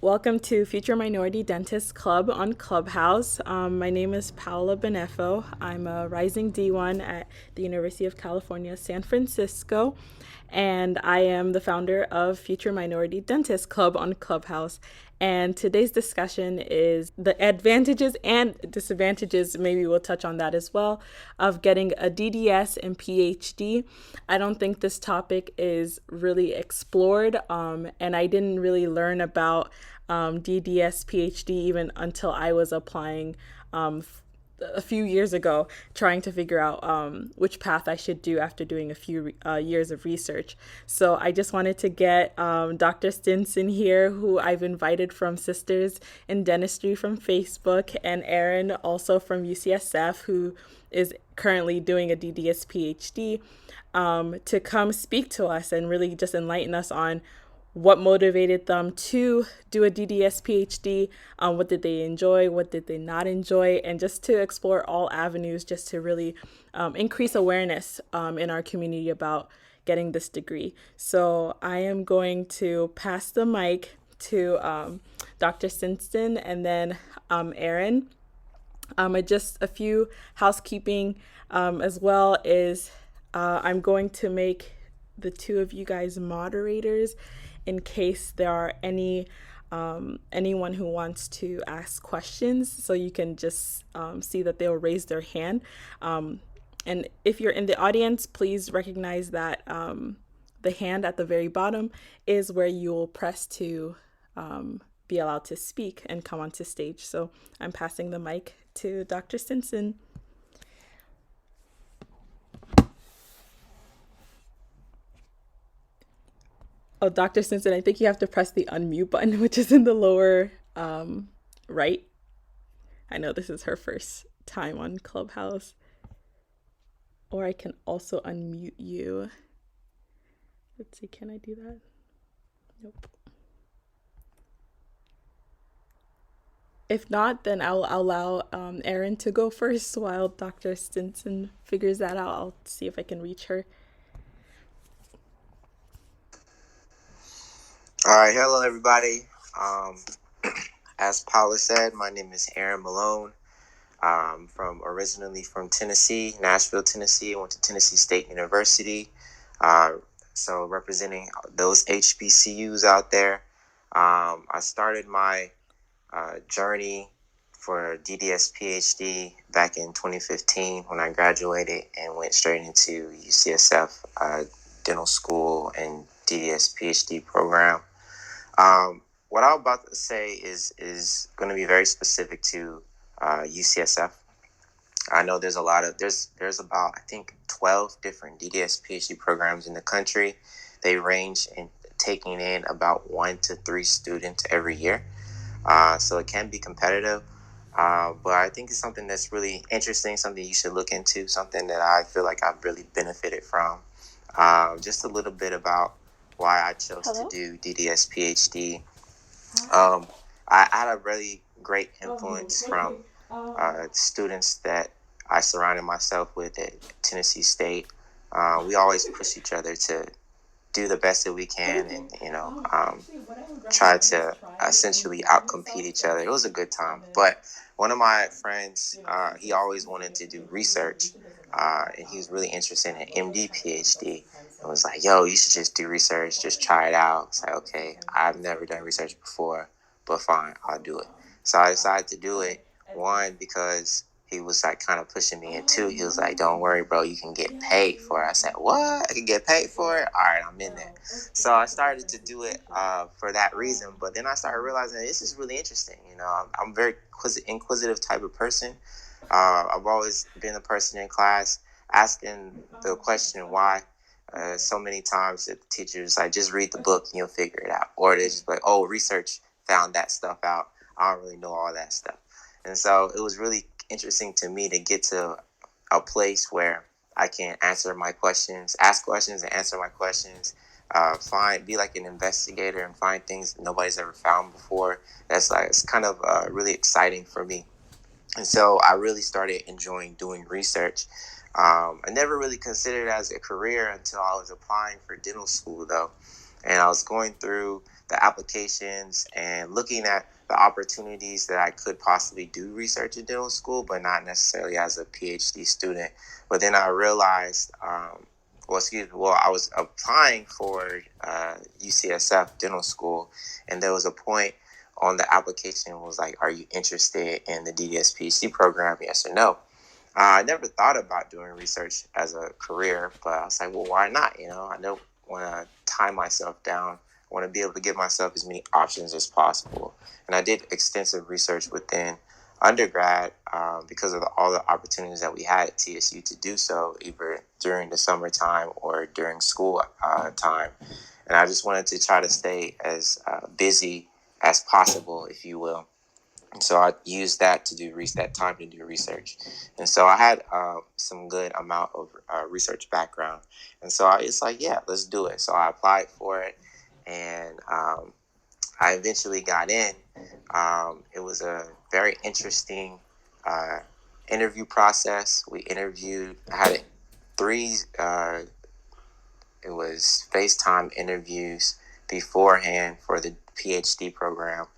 Welcome to Future Minority Dentist Club on Clubhouse. My name is Paola Benefo. I'm a rising D1 at the University of California, San Francisco, and I am the founder of Future Minority Dentist Club on Clubhouse. And today's discussion is the advantages and disadvantages, maybe we'll touch on that as well, of getting a DDS and PhD. I don't think this topic is really explored, and I didn't really learn about DDS, PhD even until I was applying a few years ago, trying to figure out which path I should do after doing a few years of research. So I just wanted to get Dr. Stinson here, who I've invited from Sisters in Dentistry from Facebook, and Erin also from UCSF, who is currently doing a DDS PhD, to come speak to us and really just enlighten us on what motivated them to do a DDS PhD, what did they enjoy, what did they not enjoy, and just to explore all avenues just to really increase awareness in our community about getting this degree. So I am going to pass the mic to Dr. Stinson and then Erin. Just a few housekeeping as well is I'm going to make the two of you guys moderators in case there are anyone who wants to ask questions, so you can just see that they'll raise their hand. And if you're in the audience, please recognize that the hand at the very bottom is where you will press to be allowed to speak and come onto stage. So I'm passing the mic to Dr. Stinson. Oh, Dr. Stinson, I think you have to press the unmute button, which is in the lower right. I know this is her first time on Clubhouse. Or I can also unmute you. Let's see, can I do that? Nope. If not, then I'll allow Erin to go first while Dr. Stinson figures that out. I'll see if I can reach her. All right, hello everybody. As Paula said, my name is Aaron Malone. I'm originally from Tennessee, Nashville, Tennessee. I went to Tennessee State University. So representing those HBCUs out there. I started my journey for DDS PhD back in 2015 when I graduated and went straight into UCSF dental school and DDS PhD program. What I'm about to say is going to be very specific to UCSF. I know there's about I think 12 different DDS PhD programs in the country. They range in taking in about 1 to 3 students every year, so it can be competitive. But I think it's something that's really interesting, something you should look into, something that I feel like I've really benefited from. Just a little bit about why I chose to do DDS PhD. I had a really great influence from students that I surrounded myself with at Tennessee State. We always push each other to do the best that we can and, try to essentially outcompete each other. It was a good time. But one of my friends, he always wanted to do research, and he was really interested in an MD PhD. And was like, yo, you should just do research, just try it out. It's like, okay, I've never done research before, but fine, I'll do it. So I decided to do it, one, because he was like kind of pushing me, and two, he was like, don't worry, bro, you can get paid for it. I said, what? I can get paid for it? All right, I'm in there. So I started to do it for that reason, but then I started realizing this is really interesting. I'm a very inquisitive type of person. I've always been the person in class asking the question why. So many times the teachers like, just read the book and you'll figure it out, or they just like, oh, research found that stuff out. I don't really know all that stuff. And so it was really interesting to me to get to a place where I can answer my questions, ask questions and answer my questions, be like an investigator and find things nobody's ever found before. It's kind of really exciting for me. And so I really started enjoying doing research. I never really considered it as a career until I was applying for dental school, though. And I was going through the applications and looking at the opportunities that I could possibly do research in dental school, but not necessarily as a PhD student. But then I realized, I was applying for UCSF dental school, and there was a point on the application was like, "Are you interested in the DDS PhD program? Yes or no?" I never thought about doing research as a career, but I was like, well, why not? I don't want to tie myself down. I want to be able to give myself as many options as possible. And I did extensive research within undergrad because of all the opportunities that we had at TSU to do so, either during the summertime or during school time. And I just wanted to try to stay as busy as possible, if you will. And so I used that to do that time to do research. And so I had some good amount of research background. And so I was like, yeah, let's do it. So I applied for it, and I eventually got in. It was a very interesting interview process. I had three, it was FaceTime interviews beforehand for the PhD program.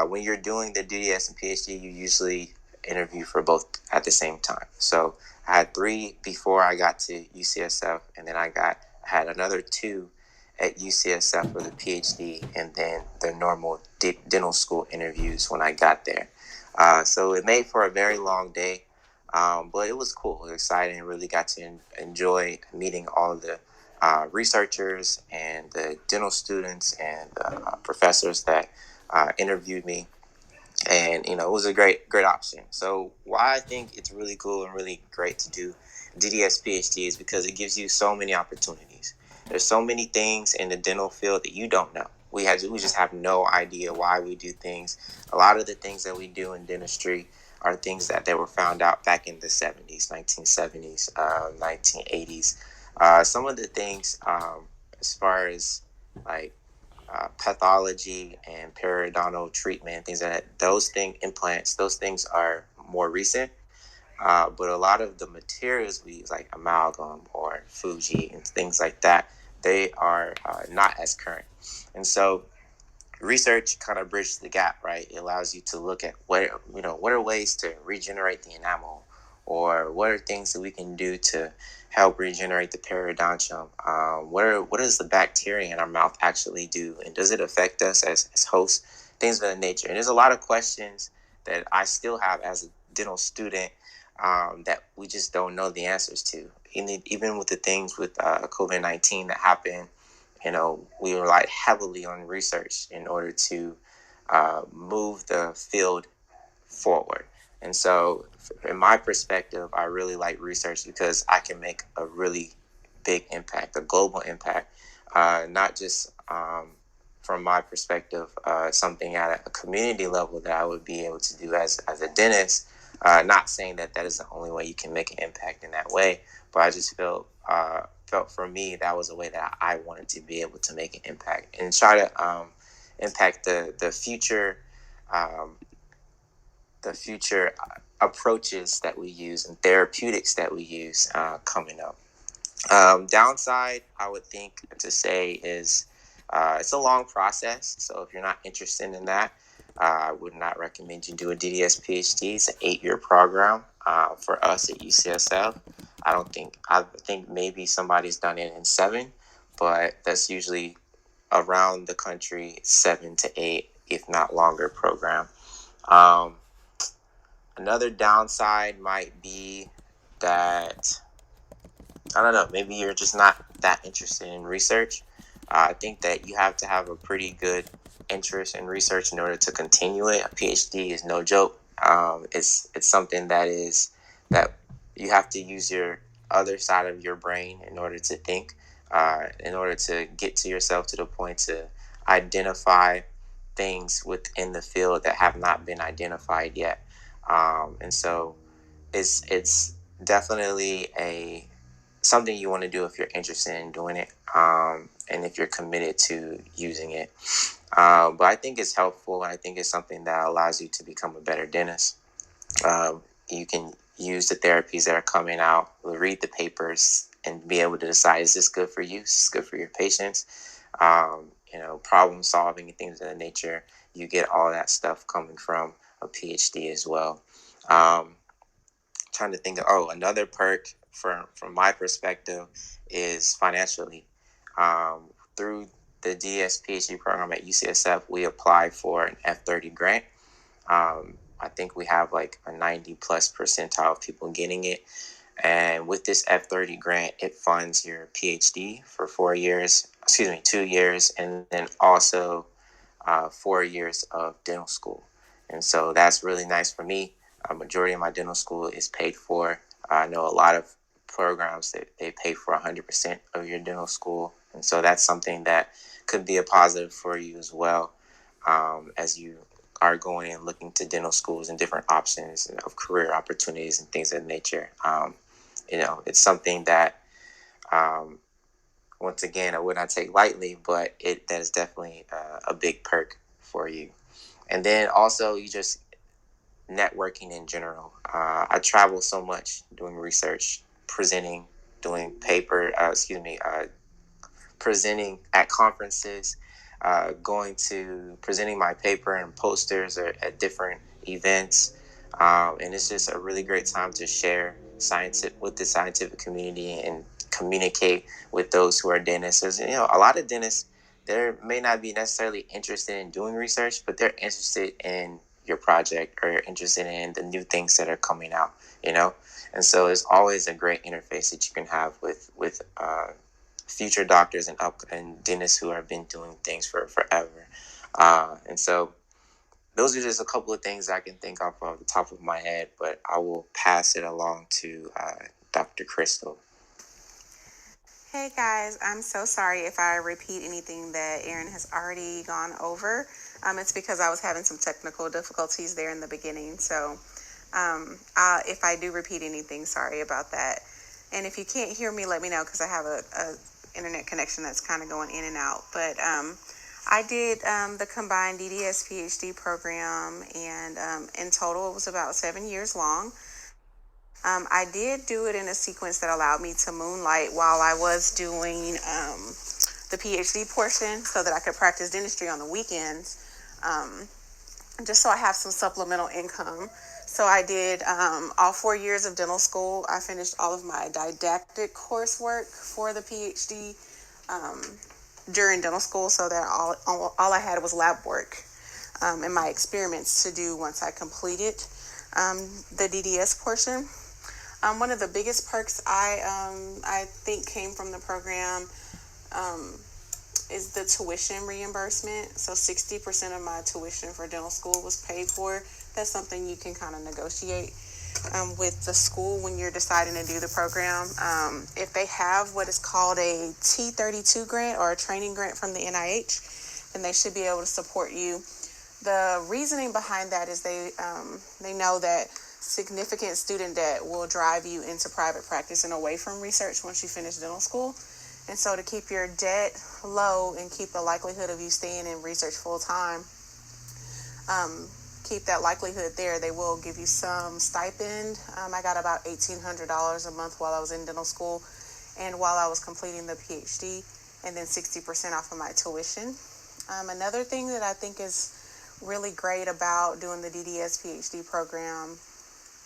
When you're doing the DDS and PhD, you usually interview for both at the same time. So I had three before I got to UCSF, and then I had another two at UCSF for the PhD, and then the normal dental school interviews when I got there. So it made for a very long day, but it was cool. It was exciting. I really got to enjoy meeting all of the researchers and the dental students and the professors that interviewed me. And it was a great option. So why I think it's really cool and really great to do DDS PhD is because it gives you so many opportunities. There's so many things in the dental field that you don't know. We just have no idea why we do things. A lot of the things that we do in dentistry are things that they were found out back in the 70s, 1970s, 1980s. Some of the things, as far as like pathology and periodontal treatment, things implants, those things are more recent. But a lot of the materials we use, like amalgam or Fuji and things like that, they are not as current. And so research kind of bridges the gap, right? It allows you to look at what are ways to regenerate the enamel, or what are things that we can do to help regenerate the periodontium. What does the bacteria in our mouth actually do, and does it affect us as hosts? Things of that nature. And there's a lot of questions that I still have as a dental student that we just don't know the answers to. Even with the things with COVID-19 that happened, we relied heavily on research in order to move the field forward. And so, in my perspective, I really like research because I can make a really big impact, a global impact, not just from my perspective, something at a community level that I would be able to do as a dentist. Not saying that is the only way you can make an impact in that way, but I just felt for me that was a way that I wanted to be able to make an impact and try to impact the future. The future approaches that we use and therapeutics that we use coming up. Downside, I would think to say is it's a long process. So if you're not interested in that, I would not recommend you do a DDS PhD. It's an 8-year program for us at UCSF. I think maybe somebody's done it in 7, but that's usually around the country 7 to 8, if not longer program. Another downside might be that, I don't know, maybe you're just not that interested in research. I think that you have to have a pretty good interest in research in order to continue it. A PhD is no joke. It's something that you have to use your other side of your brain in order to think, in order to get to yourself to the point to identify things within the field that have not been identified yet. And so it's definitely something you want to do if you're interested in doing it, and if you're committed to using it. But I think it's helpful, and I think it's something that allows you to become a better dentist. You can use the therapies that are coming out, read the papers, and be able to decide, is this good for you? Is this good for your patients? problem solving and things of that nature. You get all that stuff coming from a PhD as well. Trying to think of another perk from my perspective is financially. Through the DDS PhD program at UCSF, we apply for an F30 grant. I think we have like a 90 plus percentile of people getting it. And with this F30 grant, it funds your PhD for 2 years, and then also 4 years of dental school. And so that's really nice for me. A majority of my dental school is paid for. I know a lot of programs that they pay for 100% of your dental school. And so that's something that could be a positive for you as well, as you are going and looking to dental schools and different options of career opportunities and things of that nature. It's something that, once again, I would not take lightly, but that is definitely a big perk for you. And then also, you just networking in general. I travel so much doing research, presenting, doing presenting at conferences, going to presenting my paper and posters at different events. And it's just a really great time to share science with the scientific community and communicate with those who are dentists. A lot of dentists, they may not be necessarily interested in doing research, but they're interested in your project or interested in the new things that are coming out. And so it's always a great interface that you can have with future doctors and dentists who have been doing things for forever. And so those are just a couple of things I can think of off the top of my head, but I will pass it along to Dr. Crystal. Hey guys, I'm so sorry if I repeat anything that Aaron has already gone over. It's because I was having some technical difficulties there in the beginning. So if I do repeat anything, sorry about that. And if you can't hear me, let me know, because I have a internet connection that's kind of going in and out. But I did the combined DDS PhD program, and in total it was about 7 years long. I did do it in a sequence that allowed me to moonlight while I was doing the PhD portion, so that I could practice dentistry on the weekends, just so I have some supplemental income. So I did all 4 years of dental school. I finished all of my didactic coursework for the PhD during dental school, so that all I had was lab work and my experiments to do once I completed the DDS portion. One of the biggest perks I think came from the program is the tuition reimbursement. So 60% of my tuition for dental school was paid for. That's something you can kind of negotiate with the school when you're deciding to do the program. If they have what is called a T32 grant or a training grant from the NIH, then they should be able to support you. The reasoning behind that is they know that significant student debt will drive you into private practice and away from research once you finish dental school. And so to keep your debt low and keep the likelihood of you staying in research full time, keep that likelihood there, they will give you some stipend. I got about $1,800 a month while I was in dental school and while I was completing the PhD, and then 60% off of my tuition. Another thing that I think is really great about doing the DDS PhD program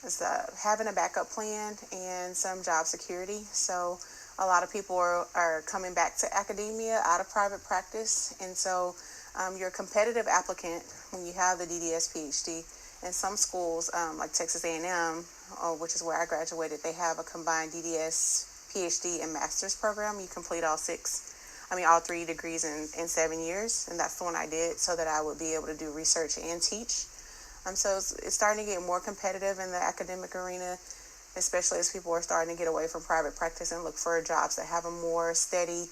is having a backup plan and some job security. So a lot of people are coming back to academia out of private practice, and so you're a competitive applicant when you have the DDS PhD. And some schools, like Texas A&M, which is where I graduated, they have a combined DDS PhD and master's program. You complete all 3 degrees in 7 years, and that's the one I did, so that I would be able to do research and teach. So it's starting to get more competitive in the academic arena, especially as people are starting to get away from private practice and look for jobs that have a more steady,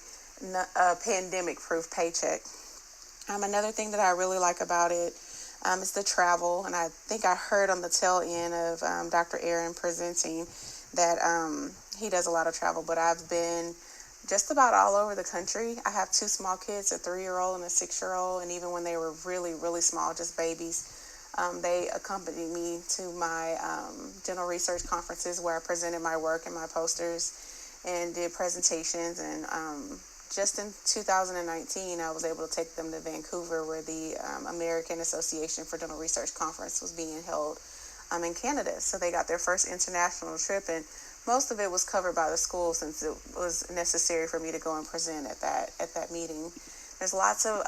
pandemic-proof paycheck. Another thing that I really like about it is the travel, and I think I heard on the tail end of Dr. Aaron presenting that he does a lot of travel, but I've been just about all over the country. I have 2 small kids, a 3-year-old and a 6-year-old, and even when they were really, really small, just babies, they accompanied me to my dental research conferences where I presented my work and my posters and did presentations and just in 2019, I was able to take them to Vancouver, where the American Association for Dental Research Conference was being held in Canada. So they got their first international trip, and most of it was covered by the school since it was necessary for me to go and present at that meeting. There's lots of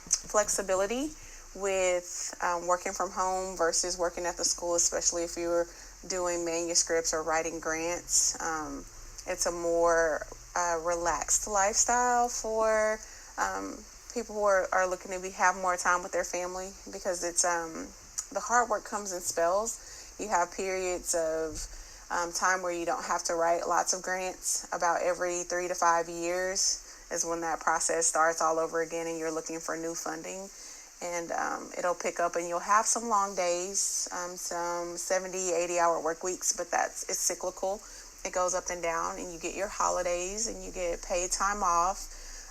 flexibility with working from home versus working at the school, especially if you're doing manuscripts or writing grants. It's a more relaxed lifestyle for people who are looking to have more time with their family, because it's the hard work comes in spells. You have periods of time where you don't have to write lots of grants. About every 3 to 5 years is when that process starts all over again, and you're looking for new funding. And it'll pick up, and you'll have some long days, some 70, 80-hour work weeks, but it's cyclical. It goes up and down, and you get your holidays, and you get paid time off,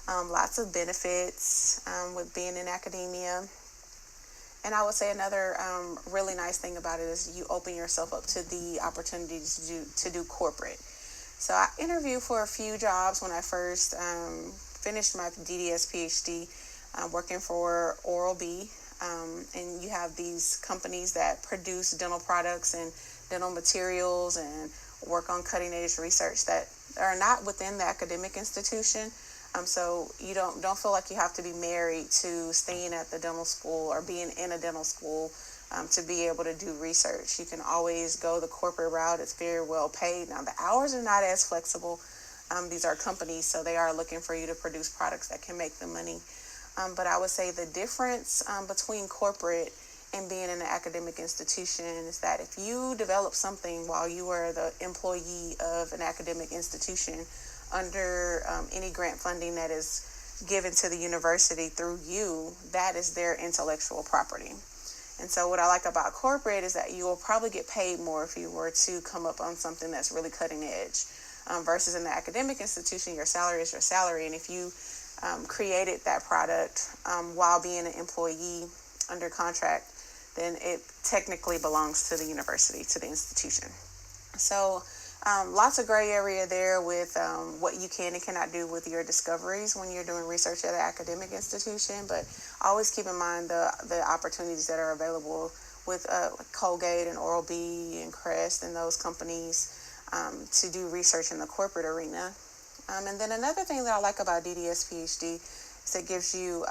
lots of benefits with being in academia. And I would say another really nice thing about it is you open yourself up to the opportunities to do corporate. So I interviewed for a few jobs when I first finished my DDS PhD, working for Oral-B. And you have these companies that produce dental products and dental materials and work on cutting edge research that are not within the academic institution. So you don't feel like you have to be married to staying at the dental school or being in a dental school to be able to do research. You can always go the corporate route. It's very well paid. Now, the hours are not as flexible. These are companies, so they are looking for you to produce products that can make them money. But I would say the difference between corporate and being in an academic institution is that if you develop something while you are the employee of an academic institution under any grant funding that is given to the university through you, that is their intellectual property. And so what I like about corporate is that you will probably get paid more if you were to come up on something that's really cutting edge, versus in the academic institution, your salary is your salary. And if you created that product while being an employee under contract, then it technically belongs to the university, to the institution. So lots of gray area there with what you can and cannot do with your discoveries when you're doing research at an academic institution, but always keep in mind the opportunities that are available with Colgate and Oral-B and Crest and those companies to do research in the corporate arena. And then another thing that I like about DDS PhD is it gives you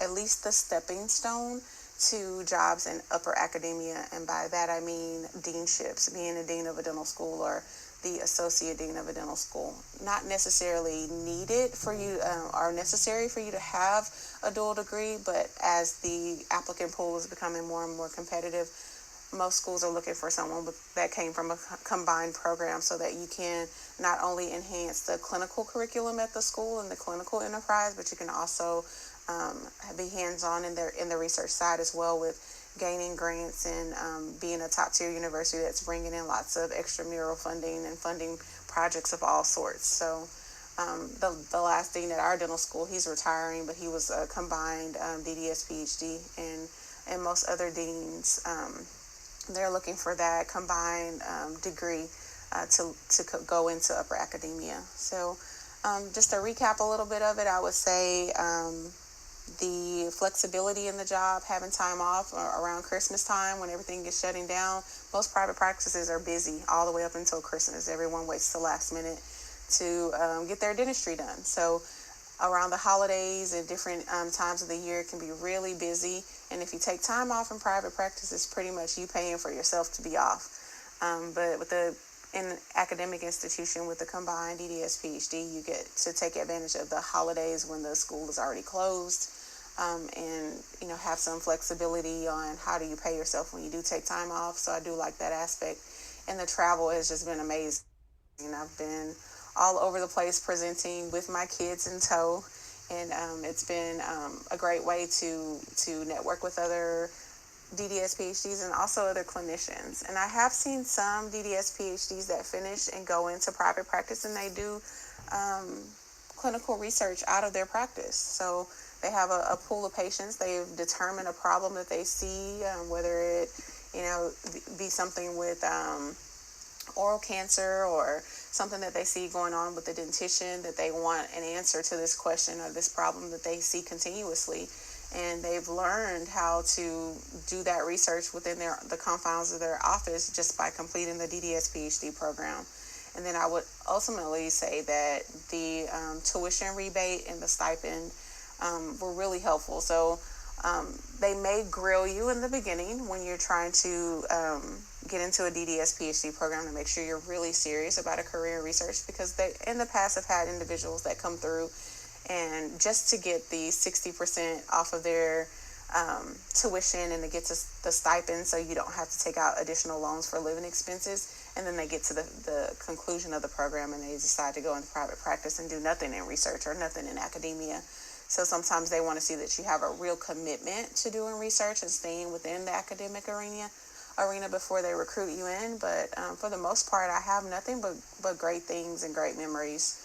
at least the stepping stone to jobs in upper academia. And by that I mean deanships, being a dean of a dental school or the associate dean of a dental school. Not necessarily needed for you or necessary for you to have a dual degree, but as the applicant pool is becoming more and more competitive, most schools are looking for someone that came from a combined program so that you can not only enhance the clinical curriculum at the school and the clinical enterprise, but you can also be hands-on in the research side as well, with gaining grants and being a top-tier university that's bringing in lots of extramural funding and funding projects of all sorts. So the last dean at our dental school, he's retiring, but he was a combined DDS PhD, and most other deans, they're looking for that combined degree to go into upper academia. So just to recap a little bit of it, I would say the flexibility in the job, having time off around Christmas time when everything is shutting down. Most private practices are busy all the way up until Christmas. Everyone waits till last minute to get their dentistry done. So around the holidays and different times of the year, it can be really busy. And if you take time off in private practice, it's pretty much you paying for yourself to be off. But with in academic institution with the combined DDS PhD, you get to take advantage of the holidays when the school is already closed, and have some flexibility on how do you pay yourself when you do take time off. So I do like that aspect, and the travel has just been amazing. I've been all over the place presenting with my kids in tow, and it's been a great way to network with other DDS PhDs and also other clinicians. And I have seen some DDS PhDs that finish and go into private practice, and they do clinical research out of their practice. So they have a pool of patients. They've determined a problem that they see, whether it be something with oral cancer or something that they see going on with the dentition, that they want an answer to this question or this problem that they see continuously. And they've learned how to do that research within the confines of their office just by completing the DDS PhD program. And then I would ultimately say that the tuition rebate and the stipend were really helpful. So they may grill you in the beginning when you're trying to get into a DDS PhD program to make sure you're really serious about a career in research, because they in the past have had individuals that come through and just to get the 60% off of their tuition and to get to the stipend so you don't have to take out additional loans for living expenses, and then they get to the conclusion of the program and they decide to go into private practice and do nothing in research or nothing in academia. So sometimes they want to see that you have a real commitment to doing research and staying within the academic arena before they recruit you in. But for the most part, I have nothing but great things and great memories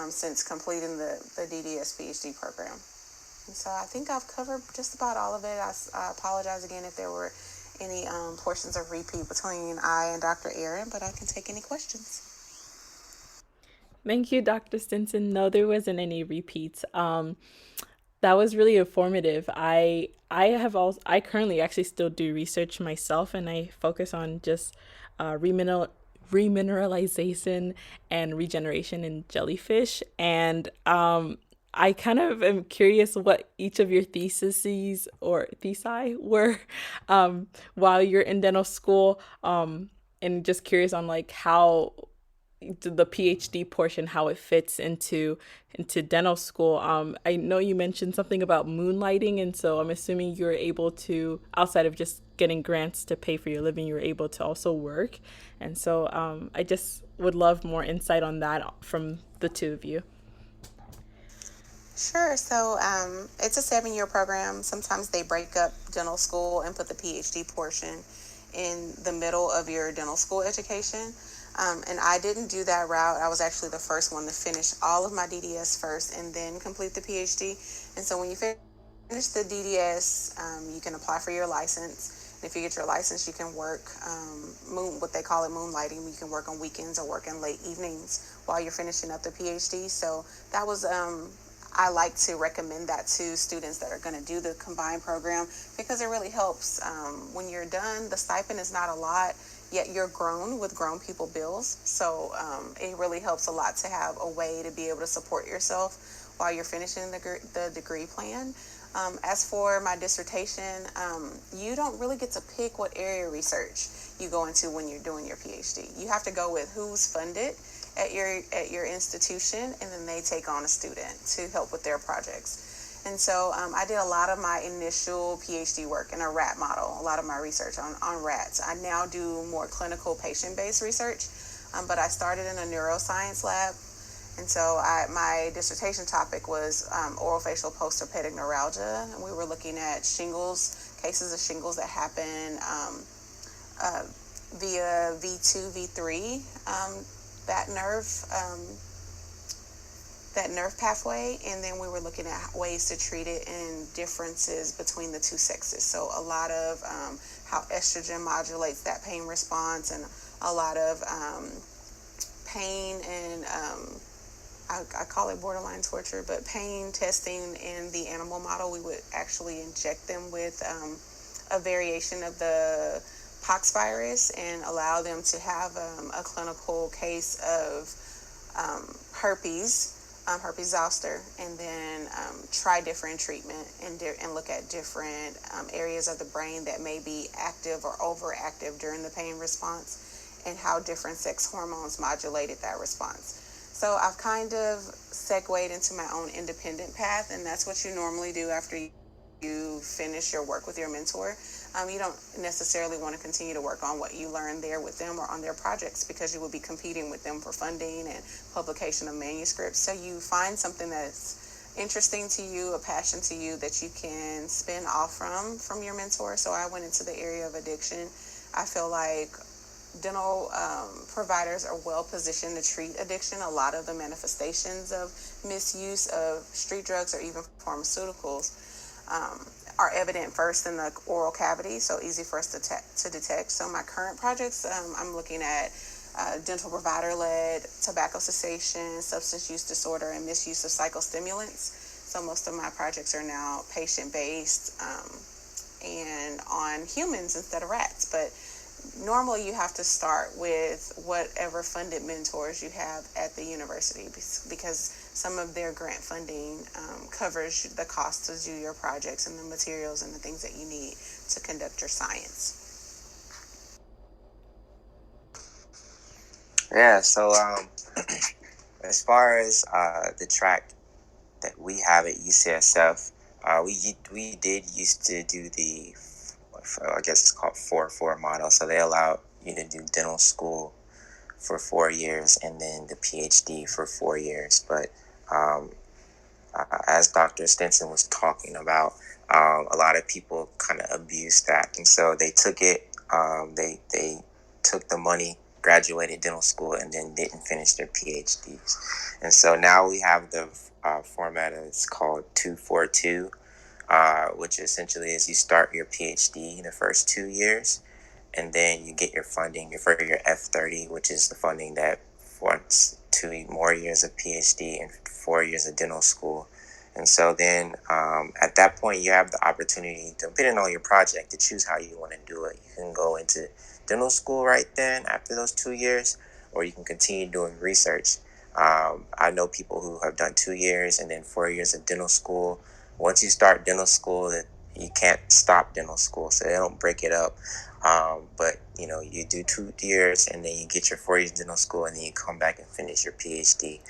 since completing the DDS PhD program. And so I think I've covered just about all of it. I apologize again if there were any portions of repeat between I and Dr. Aaron, but I can take any questions. Thank you, Dr. Stinson. No, there wasn't any repeats. That was really informative. I currently actually still do research myself, and I focus on just remineralization and regeneration in jellyfish. And I kind of am curious what each of your theses or thesi were while you're in dental school, and just curious on like how the PhD portion, how it fits into dental school. I know you mentioned something about moonlighting, and so I'm assuming you're able to, outside of just getting grants to pay for your living, you're able to also work. And so I just would love more insight on that from the two of you. Sure. So it's a 7-year program. Sometimes they break up dental school and put the PhD portion in the middle of your dental school education. And I didn't do that route. I was actually the first one to finish all of my DDS first and then complete the PhD. And so when you finish the DDS, you can apply for your license. And if you get your license, you can work what they call it moonlighting. You can work on weekends or work in late evenings while you're finishing up the PhD. So that was I like to recommend that to students that are going to do the combined program, because it really helps. When you're done, the stipend is not a lot, yet you're grown with grown people bills. So it really helps a lot to have a way to be able to support yourself while you're finishing the degree plan. As for my dissertation, you don't really get to pick what area of research you go into when you're doing your PhD. You have to go with who's funded at your institution, and then they take on a student to help with their projects. And so I did a lot of my initial PhD work in a rat model, a lot of my research on rats. I now do more clinical patient-based research, but I started in a neuroscience lab. And so my dissertation topic was orofacial post-herpetic neuralgia. And we were looking at shingles, cases of shingles that happen via V2, V3, that nerve pathway, and then we were looking at ways to treat it and differences between the two sexes. So a lot of how estrogen modulates that pain response, and a lot of pain and I call it borderline torture, but pain testing in the animal model. We would actually inject them with a variation of the pox virus and allow them to have a clinical case of herpes zoster, and then try different treatment and look at different areas of the brain that may be active or overactive during the pain response, and how different sex hormones modulated that response. So I've kind of segued into my own independent path, and that's what you normally do after you finish your work with your mentor. You don't necessarily want to continue to work on what you learned there with them or on their projects, because you will be competing with them for funding and publication of manuscripts. So you find something that's interesting to you, a passion to you, that you can spin off from your mentor. So I went into the area of addiction. I feel like dental providers are well positioned to treat addiction. A lot of the manifestations of misuse of street drugs or even pharmaceuticals are evident first in the oral cavity, so easy for us to detect. So my current projects, I'm looking at dental provider-led tobacco cessation, substance use disorder, and misuse of psychostimulants. So most of my projects are now patient-based and on humans instead of rats. But normally you have to start with whatever funded mentors you have at the university, because some of their grant funding covers the cost to do your projects and the materials and the things that you need to conduct your science. Yeah, so as far as the track that we have at UCSF, we did used to do the, I guess it's called 4-4 model. So they allow you to do dental school for 4 years and then the PhD for 4 years. But um, as Dr. Stinson was talking about, a lot of people kind of abused that, and so they took it. They took the money, graduated dental school, and then didn't finish their PhDs. And so now we have the format. It's called 2-4-2, which essentially is you start your PhD the first 2 years, and then you get your funding for your F30, which is the funding that wants 2 more years of PhD and 4 years of dental school. And so then at that point, you have the opportunity, depending on your project, to choose how you want to do it. You can go into dental school right then after those 2 years, or you can continue doing research. I know people who have done 2 years and then 4 years of dental school. Once you start dental school, you can't stop dental school, so they don't break it up. But you do 2 years and then you get your 4 years dental school and then you come back and finish your PhD.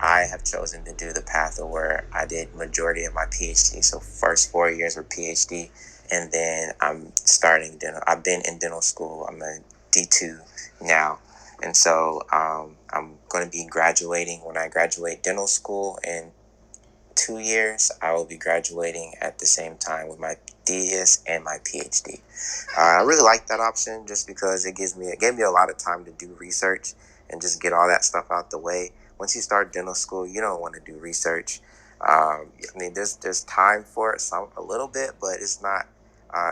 I have chosen to do the path of where I did majority of my PhD. So first 4 years were PhD, and then I'm starting dental. I've been in dental school. I'm a D2 now. And so I'm going to be graduating. When I graduate dental school in 2 years, I will be graduating at the same time with my DDS and my PhD. I really like that option just because it gave me a lot of time to do research and just get all that stuff out the way. Once you start dental school, you don't want to do research. I mean, there's time for it, a little bit, but it's not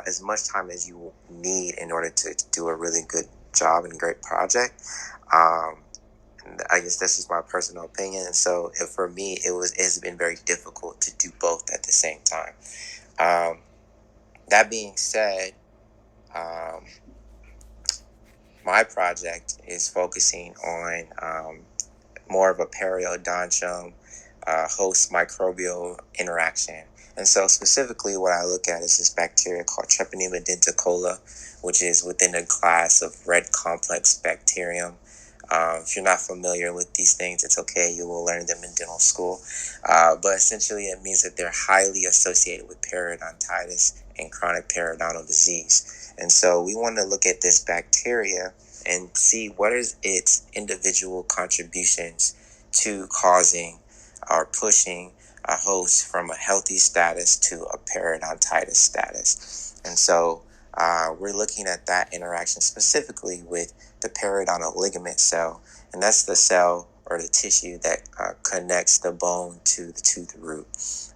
as much time as you need in order to do a really good job and great project. I guess that's just my personal opinion. And so for me, it's been very difficult to do both at the same time. That being said, um, my project is focusing on more of a periodontium host microbial interaction. And so specifically what I look at is this bacteria called Treponema denticola, which is within a class of red complex bacterium. If you're not familiar with these things, it's okay. You will learn them in dental school. But essentially it means that they're highly associated with periodontitis and chronic periodontal disease. And so we want to look at this bacteria and see what is its individual contributions to causing or pushing a host from a healthy status to a periodontitis status. And so we're looking at that interaction specifically with the periodontal ligament cell, and that's the cell or the tissue that connects the bone to the tooth root.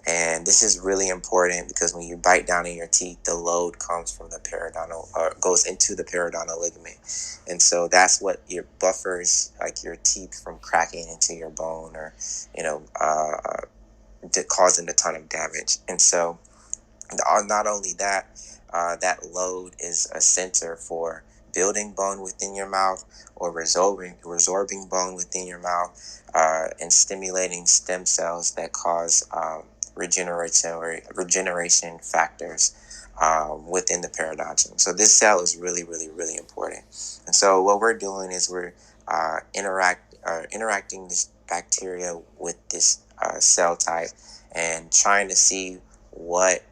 And this is really important because when you bite down in your teeth, the load comes from the periodontal, or goes into the periodontal ligament. And so that's what your buffers, like your teeth from cracking into your bone or, causing a ton of damage. And so not only that, that load is a center for building bone within your mouth or resorbing bone within your mouth and stimulating stem cells that cause regeneration factors within the periodontium. So this cell is really, really, really important. And so what we're doing is we're interacting this bacteria with this cell type and trying to see what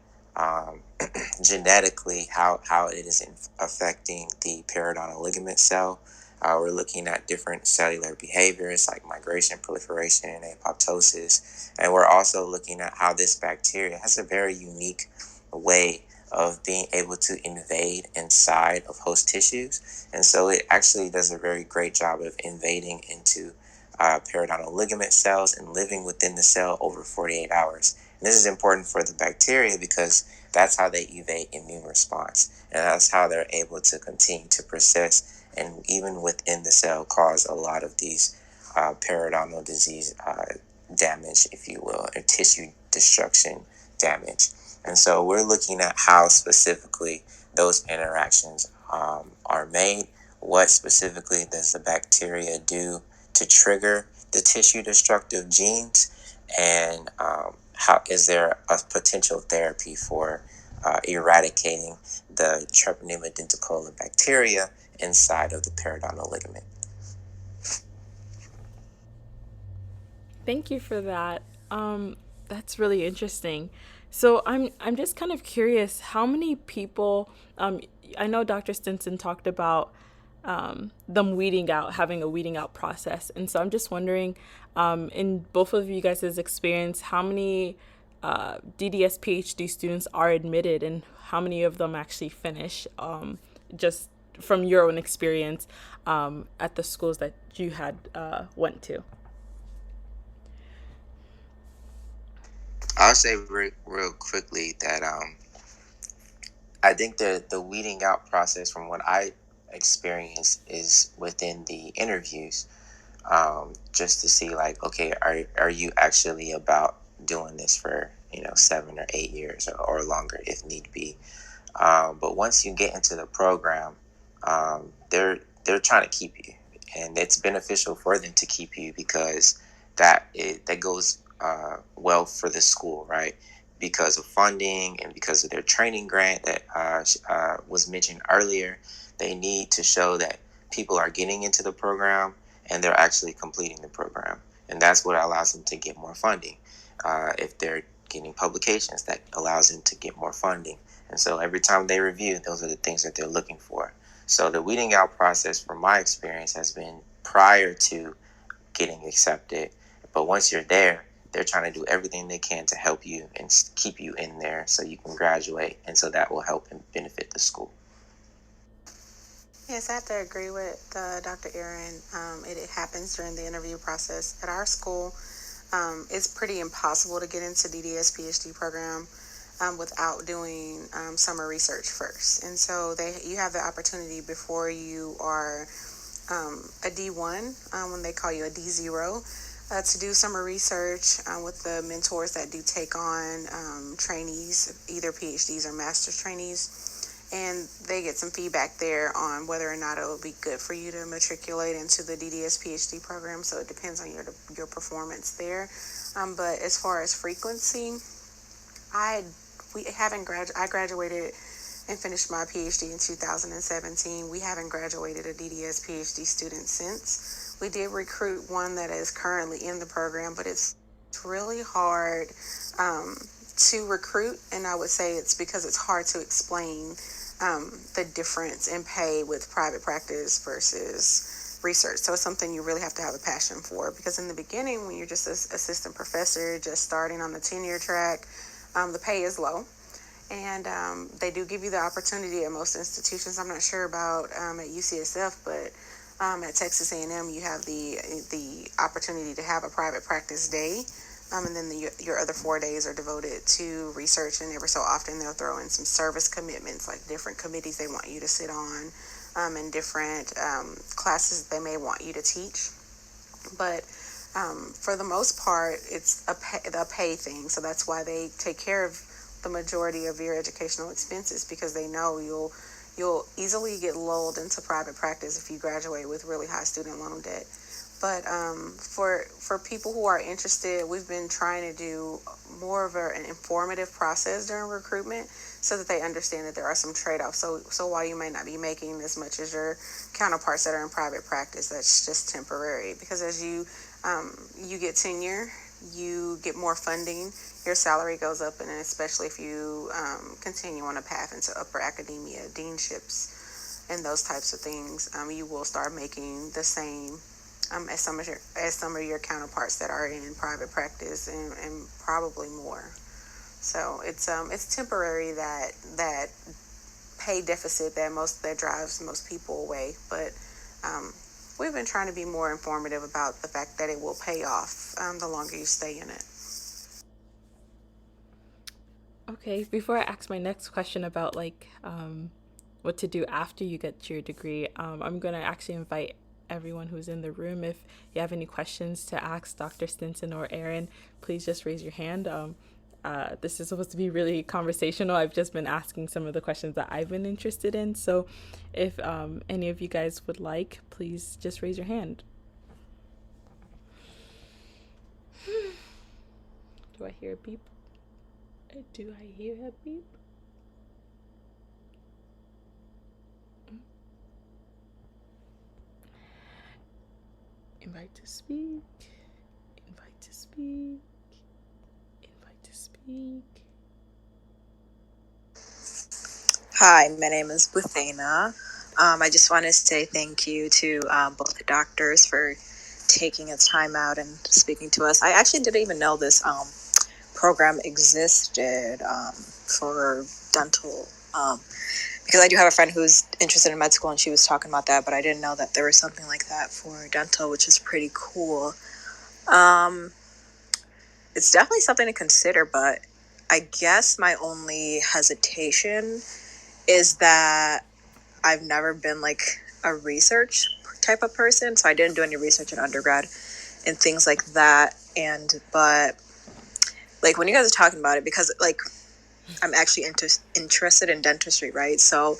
genetically how it is affecting the periodontal ligament cell. We're looking at different cellular behaviors like migration, proliferation, and apoptosis. And we're also looking at how this bacteria has a very unique way of being able to invade inside of host tissues. And so it actually does a very great job of invading into periodontal ligament cells and living within the cell over 48 hours. And this is important for the bacteria because that's how they evade immune response. And that's how they're able to continue to persist and even within the cell cause a lot of these periodontal disease damage, if you will, or tissue destruction damage. And so we're looking at how specifically those interactions are made. What specifically does the bacteria do to trigger the tissue destructive genes? And how is there a potential therapy for eradicating the Treponema denticola bacteria inside of the periodontal ligament? Thank you for that. That's really interesting. So I'm just kind of curious, how many people? I know Dr. Stinson talked about them weeding out, having a weeding out process, and so I'm just wondering, in both of you guys' experience, how many DDS PhD students are admitted, and how many of them actually finish? Just from your own experience at the schools that you had went to. I'll say real quickly that I think the weeding out process, from what I experienced, is within the interviews, just to see like, okay, are you actually about doing this for 7 or 8 years or longer if need be. But once you get into the program, they're trying to keep you, and it's beneficial for them to keep you because that goes well for the school, right? Because of funding and because of their training grant that was mentioned earlier, they need to show that people are getting into the program and they're actually completing the program, and that's what allows them to get more funding. If they're getting publications, that allows them to get more funding. And so every time they review, those are the things that they're looking for. So the weeding out process, from my experience, has been prior to getting accepted. But once you're there, they're trying to do everything they can to help you and keep you in there so you can graduate. And so that will help and benefit the school. Yes, I have to agree with Dr. Aaron. It happens during the interview process. At our school, it's pretty impossible to get into DDS PhD program without doing summer research first. And so you have the opportunity before you are a D1, when they call you a D0, to do summer research with the mentors that do take on trainees, either PhDs or master's trainees. And they get some feedback there on whether or not it will be good for you to matriculate into the DDS PhD program. So it depends on your performance there. But as far as frequency, I graduated and finished my PhD in 2017. We haven't graduated a DDS PhD student since. We did recruit one that is currently in the program, but it's really hard to recruit, and I would say it's because it's hard to explain the difference in pay with private practice versus research. So it's something you really have to have a passion for, because in the beginning, when you're just an assistant professor, just starting on the tenure track, the pay is low. And they do give you the opportunity at most institutions. I'm not sure about at UCSF, but at Texas A&M, you have the opportunity to have a private practice day. And then your other 4 days are devoted to research, and every so often they'll throw in some service commitments, like different committees they want you to sit on, and different classes they may want you to teach. But for the most part, it's a pay thing. So that's why they take care of the majority of your educational expenses, because they know you'll easily get lulled into private practice if you graduate with really high student loan debt. But for people who are interested, we've been trying to do more of an informative process during recruitment so that they understand that there are some trade-offs. So while you may not be making as much as your counterparts that are in private practice, that's just temporary. Because as you get tenure, you get more funding, your salary goes up, and especially if you continue on a path into upper academia, deanships, and those types of things, you will start making the same as some of your counterparts that are in private practice, and probably more. So it's temporary, that pay deficit that drives most people away. But we've been trying to be more informative about the fact that it will pay off the longer you stay in it. Okay, before I ask my next question about what to do after you get your degree. I'm going to actually invite everyone who's in the room. If you have any questions to ask Dr. Stinson or Aaron, please just raise your hand. This is supposed to be really conversational. I've just been asking some of the questions that I've been interested in. So if any of you guys would like, please just raise your hand. Do I hear a beep? Do I hear a beep? Invite to speak. Invite to speak. Invite to speak. Hi, my name is Buthena. I just want to say thank you to both the doctors for taking a time out and speaking to us. I actually didn't even know this program existed for dental, because I do have a friend who's interested in med school and she was talking about that, but I didn't know that there was something like that for dental, which is pretty cool. It's definitely something to consider, but I guess my only hesitation is that I've never been like a research type of person, so I didn't do any research in undergrad and things like that. But like when you guys are talking about it, because like I'm actually interested in dentistry, right? So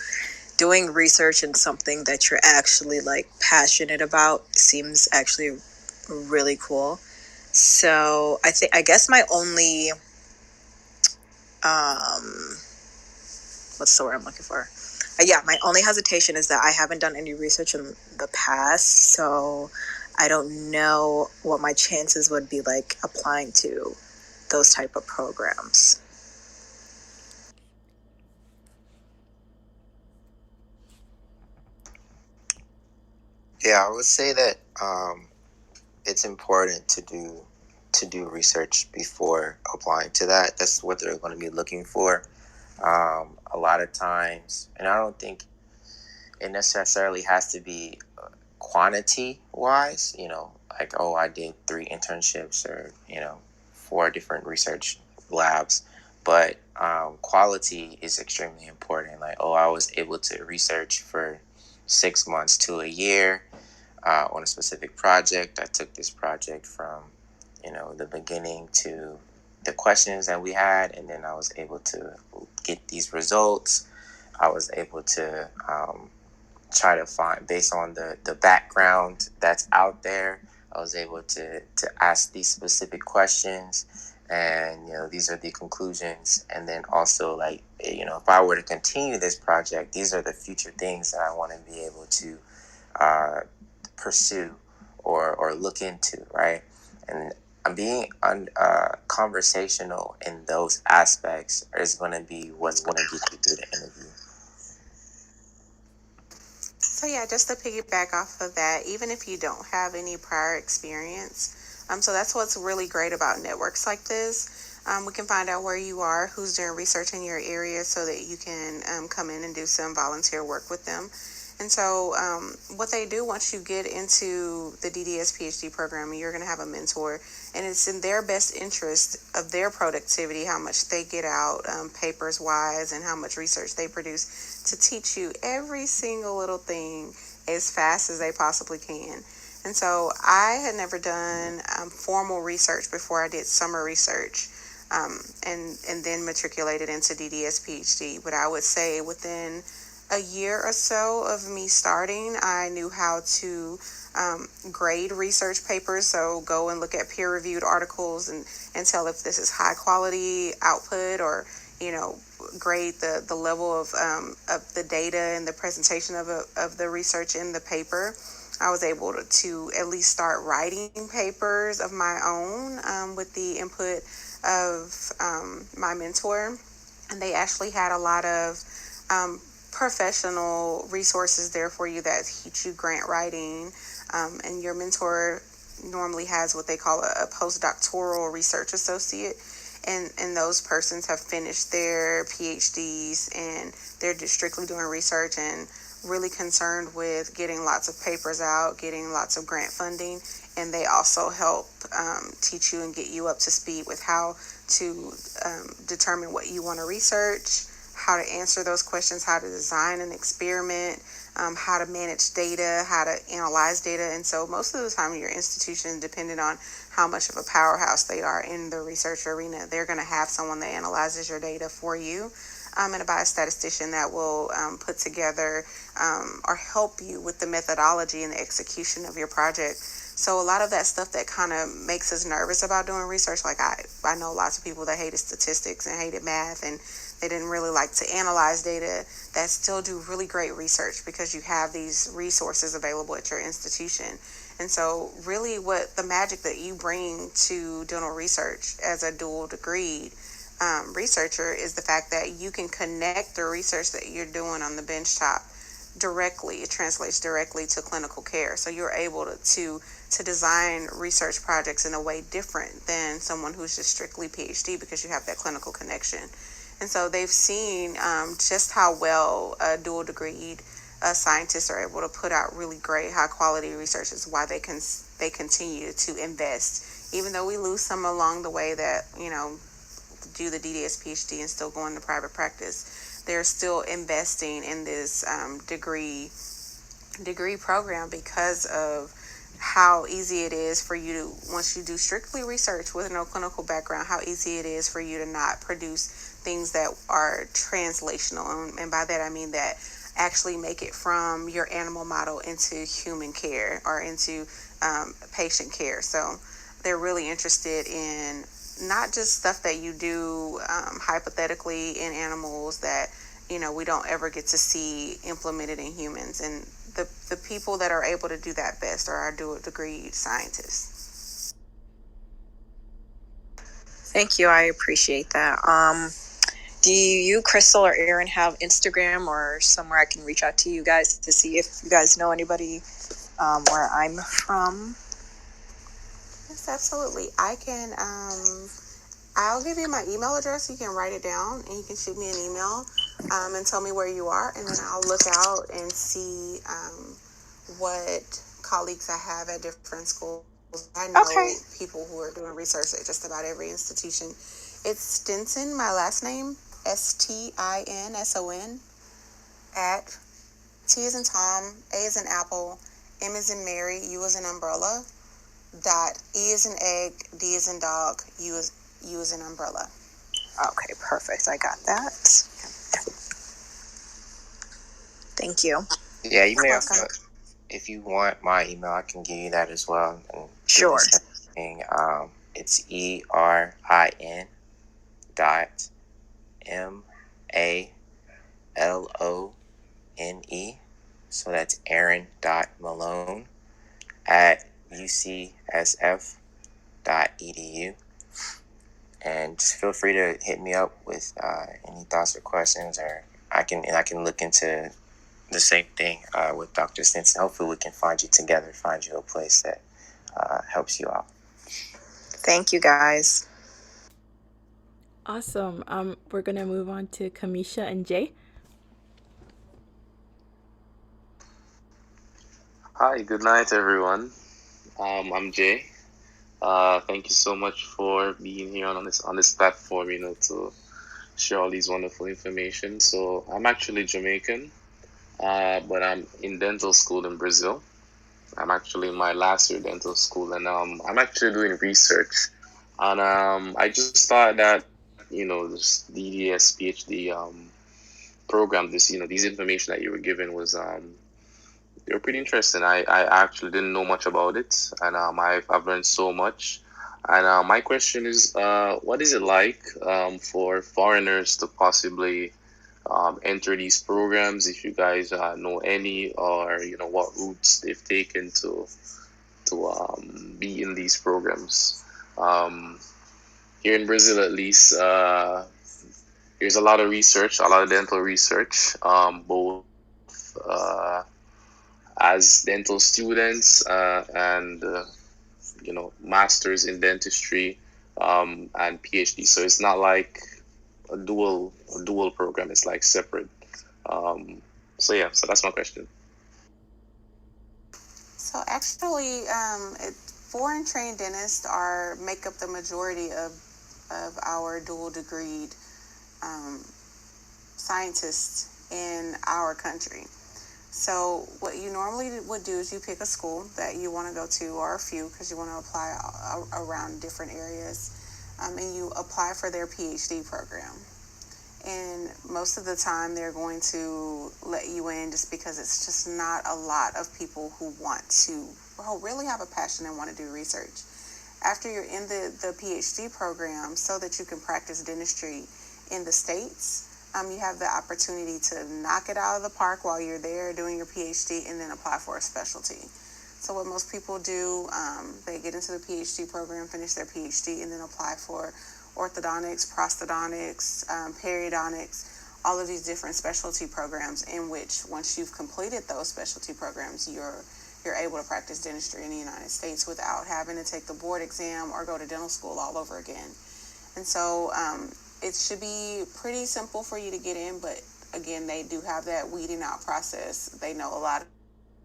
doing research in something that you're actually like passionate about seems actually really cool. So I guess my only what's the word I'm looking for? My only hesitation is that I haven't done any research in the past, so I don't know what my chances would be like applying to those type of programs. Yeah, I would say that it's important to do research before applying to that. That's what they're going to be looking for. A lot of times, and I don't think it necessarily has to be quantity wise, like, oh, I did 3 internships or, 4 different research labs. But quality is extremely important. Like, oh, I was able to research for 6 months to a year on a specific project. I took this project from, the beginning to the questions that we had, and then I was able to get these results. I was able to try to find, based on the background that's out there, I was able to ask these specific questions, and these are the conclusions. And then also, like, if I were to continue this project, these are the future things that I want to be able to pursue or look into, right? And being conversational in those aspects is going to be what's going to get you through the interview. So yeah, just to piggyback off of that, even if you don't have any prior experience, so that's what's really great about networks like this. We can find out where you are, who's doing research in your area, so that you can come in and do some volunteer work with them. And so what they do once you get into the DDS PhD program, you're going to have a mentor, and it's in their best interest of their productivity, how much they get out papers wise and how much research they produce, to teach you every single little thing as fast as they possibly can. And so I had never done formal research before I did summer research. And then matriculated into DDS PhD. But I would say within a year or so of me starting, I knew how to grade research papers. So go and look at peer-reviewed articles and tell if this is high quality output, or grade the level of the data and the presentation of the research in the paper. I was able to at least start writing papers of my own with the input of my mentor. And they actually had a lot of professional resources there for you that teach you grant writing. And your mentor normally has what they call a postdoctoral research associate. And those persons have finished their PhDs, and they're just strictly doing research and really concerned with getting lots of papers out, getting lots of grant funding. And they also help teach you and get you up to speed with how to determine what you want to research, how to answer those questions, how to design an experiment, how to manage data, how to analyze data. And so most of the time your institution, depending on how much of a powerhouse they are in the research arena, they're going to have someone that analyzes your data for you, and a biostatistician that will put together or help you with the methodology and the execution of your project. So a lot of that stuff that kind of makes us nervous about doing research, like I know lots of people that hated statistics and hated math, and they didn't really like to analyze data, that still do really great research because you have these resources available at your institution. And so really what the magic that you bring to dental research as a dual degree researcher is the fact that you can connect the research that you're doing on the benchtop directly. It translates directly to clinical care. So you're able to design research projects in a way different than someone who's just strictly PhD because you have that clinical connection. And so they've seen just how well dual degreed scientists are able to put out really great high quality research. Is why they continue to invest, even though we lose some along the way that do the DDS PhD and still go into private practice. They're still investing in this degree program because of how easy it is for you to, once you do strictly research with no clinical background, how easy it is for you to not produce things that are translational. And by that I mean that actually make it from your animal model into human care or into patient care. So they're really interested in not just stuff that you do hypothetically in animals that we don't ever get to see implemented in humans. And the people that are able to do that best are our dual degree scientists. Thank you. I appreciate that. Do you, Crystal or Aaron, have Instagram or somewhere I can reach out to you guys to see if you guys know anybody where I'm from? Yes, absolutely. I'll give you my email address. You can write it down and you can shoot me an email and tell me where you are. And then I'll look out and see what colleagues I have at different schools. I know people who are doing research at just about every institution. It's Stinson, my last name, STINSON, at T as in Tom, A as in Apple, M as in Mary, U as in umbrella, .E as in egg, D as in dog, U as in umbrella. Okay, perfect. I got that. Thank you. Yeah, you may also, if you want my email, I can give you that as well. And sure. It's ERIN .MALONE. So that's Aaron.Malone at UCSF.edu. And just feel free to hit me up with any thoughts or questions, or I can look into the same thing with Dr. Stinson. Hopefully we can find you a place that helps you out. Thank you, guys. Awesome. We're going to move on to Kamisha and Jay. Hi, good night, everyone. I'm Jay. Thank you so much for being here on this platform, to share all these wonderful information. So I'm actually Jamaican, but I'm in dental school in Brazil. I'm actually in my last year dental school, and I'm actually doing research. And I just thought that, this DDS PhD program, these information that you were given was they were pretty interesting. I actually didn't know much about it, and I've learned so much. And my question is, what is it like for foreigners to possibly enter these programs? If you guys know any, or what routes they've taken to be in these programs. Here in Brazil, at least, there's a lot of research, a lot of dental research, both as dental students and masters in dentistry and PhD. So it's not like a dual program. It's like separate. So that's my question. So actually, foreign trained dentists make up the majority of our dual degreed scientists in our country. So what you normally would do is you pick a school that you want to go to, or a few, because you want to apply around different areas, and you apply for their PhD program. And most of the time they're going to let you in just because it's just not a lot of people who want to, who really have a passion and want to do research. After you're in the PhD program, so that you can practice dentistry in the States, you have the opportunity to knock it out of the park while you're there doing your PhD and then apply for a specialty. So what most people do, they get into the PhD program, finish their PhD, and then apply for orthodontics, prosthodontics, periodontics, all of these different specialty programs, in which once you've completed those specialty programs, you're able to practice dentistry in the United States without having to take the board exam or go to dental school all over again. And so it should be pretty simple for you to get in, but again, they do have that weeding out process. They know a lot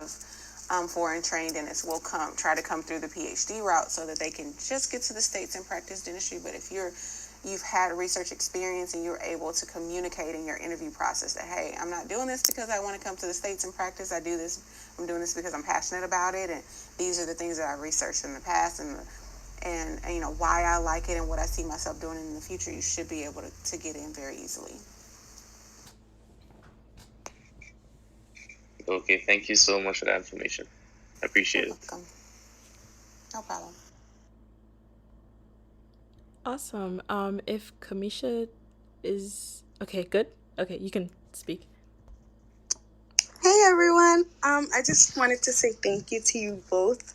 of foreign trained dentists will try to come through the PhD route so that they can just get to the States and practice dentistry. But if you've had research experience and you're able to communicate in your interview process that, hey, I'm not doing this because I want to come to the States and practice. I'm doing this because I'm passionate about it, and these are the things that I researched in the past, and you know why I like it and what I see myself doing in the future. You should be able to get in very easily. Okay, thank you so much for that information. I appreciate You're it. welcome. No problem. Awesome. If Kamisha is okay, good. Okay, you can speak. Hey everyone. I just wanted to say thank you to you both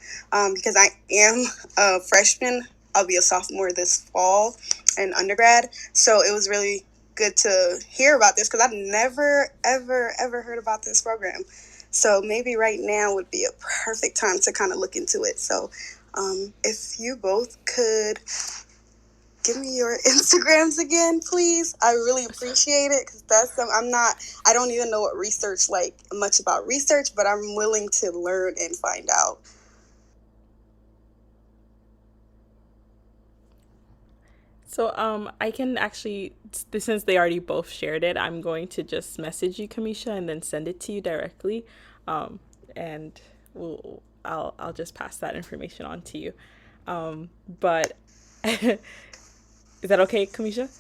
because I am a freshman. I'll be a sophomore this fall in undergrad. So it was really good to hear about this because I've never, ever heard about this program. So maybe right now would be a perfect time to kind of look into it. So if you both could give me your Instagrams again, please. I really appreciate it because I don't even know what research, like much about research, but I'm willing to learn and find out. So I can actually, since they already both shared it, I'm going to just message you, Kamisha, and then send it to you directly, and I'll just pass that information on to you. But is that okay, Kamisha?